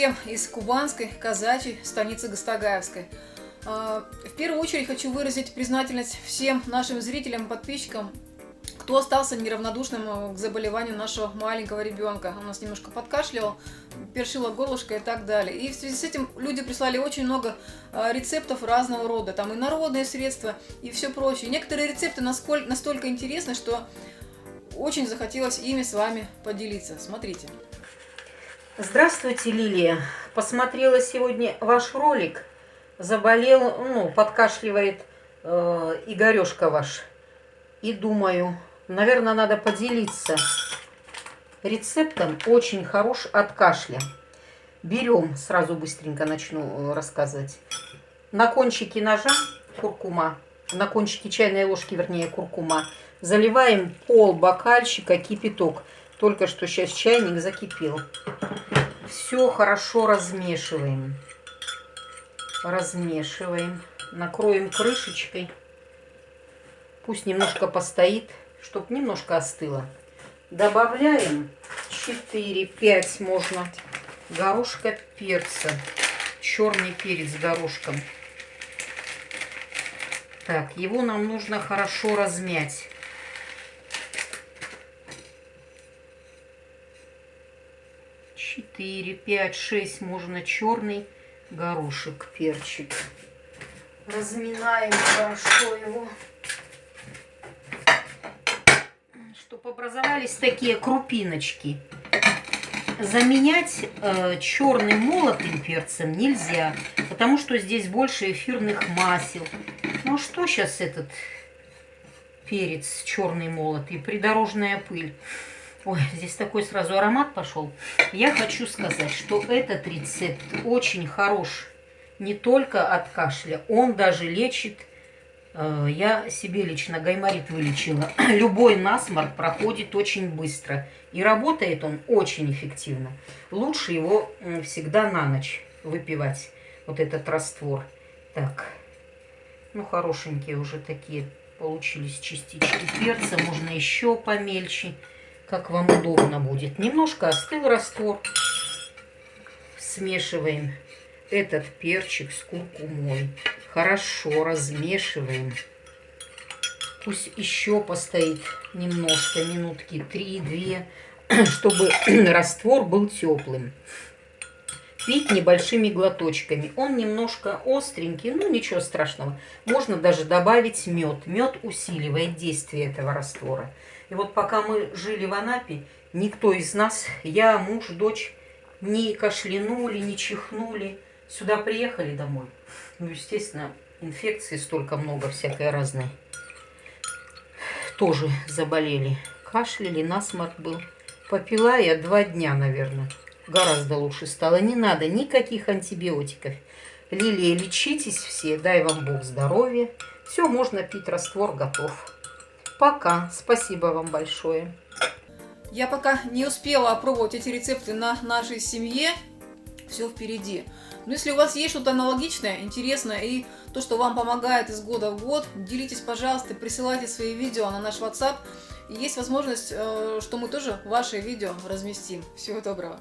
всем из кубанской, казачьей станицы Гастагаевской. В первую очередь хочу выразить признательность всем нашим зрителям, подписчикам, кто остался неравнодушным к заболеванию нашего маленького ребенка. Он нас немножко подкашливал, першило горлышко и так далее. И в связи с этим люди прислали очень много рецептов разного рода. Там и народные средства, и все прочее. Некоторые рецепты настолько интересны, что очень захотелось ими с вами поделиться. Смотрите. Здравствуйте, Лилия. Посмотрела сегодня ваш ролик. Заболел, подкашливает Игорешка ваш. И думаю, наверное, надо поделиться рецептом, очень хорош от кашля. Берем, сразу быстренько начну рассказывать. На кончике ножа куркума, на кончике чайной ложки, вернее, куркума, заливаем пол-бокальчика кипяток. Только что сейчас чайник закипел. Все хорошо размешиваем. Размешиваем. Накроем крышечкой. Пусть немножко постоит, чтобы немножко остыло. Добавляем 4-5 можно горошка перца. Черный перец горошком. Так, его нам нужно хорошо размять. 4, 5, 6 можно черный горошек, перчик. Разминаем хорошо его, чтобы образовались такие крупиночки. Заменять черным молотым перцем нельзя, потому что здесь больше эфирных масел. Ну что сейчас этот перец черный молотый? Придорожная пыль. Ой, здесь такой сразу аромат пошел. Я хочу сказать, что этот рецепт очень хорош не только от кашля, он даже лечит, я себе лично гайморит вылечила. Любой насморк проходит очень быстро. И работает он очень эффективно. Лучше его всегда на ночь выпивать, вот этот раствор. Так, хорошенькие уже такие получились частички перца. Можно еще помельче, как вам удобно будет. Немножко остыл раствор. Смешиваем этот перчик с куркумой. Хорошо размешиваем. Пусть еще постоит немножко, минутки 3-2, чтобы раствор был теплым. Пить небольшими глоточками. Он немножко остренький, но ничего страшного. Можно даже добавить мед. Мед усиливает действие этого раствора. И вот пока мы жили в Анапе, никто из нас, я, муж, дочь, не кашлянули, не чихнули. Сюда приехали домой. Естественно, инфекции столько много, всякой разной. Тоже заболели. Кашляли, насморк был. Попила я 2 дня, наверное. Гораздо лучше стало. Не надо никаких антибиотиков. Лилия, лечитесь все, дай вам Бог здоровья. Все, можно пить, раствор готов. Пока. Спасибо вам большое. Я пока не успела опробовать эти рецепты на нашей семье. Все впереди. Но если у вас есть что-то аналогичное, интересное и то, что вам помогает из года в год, делитесь, пожалуйста, присылайте свои видео на наш WhatsApp. И есть возможность, что мы тоже ваши видео разместим. Всего доброго.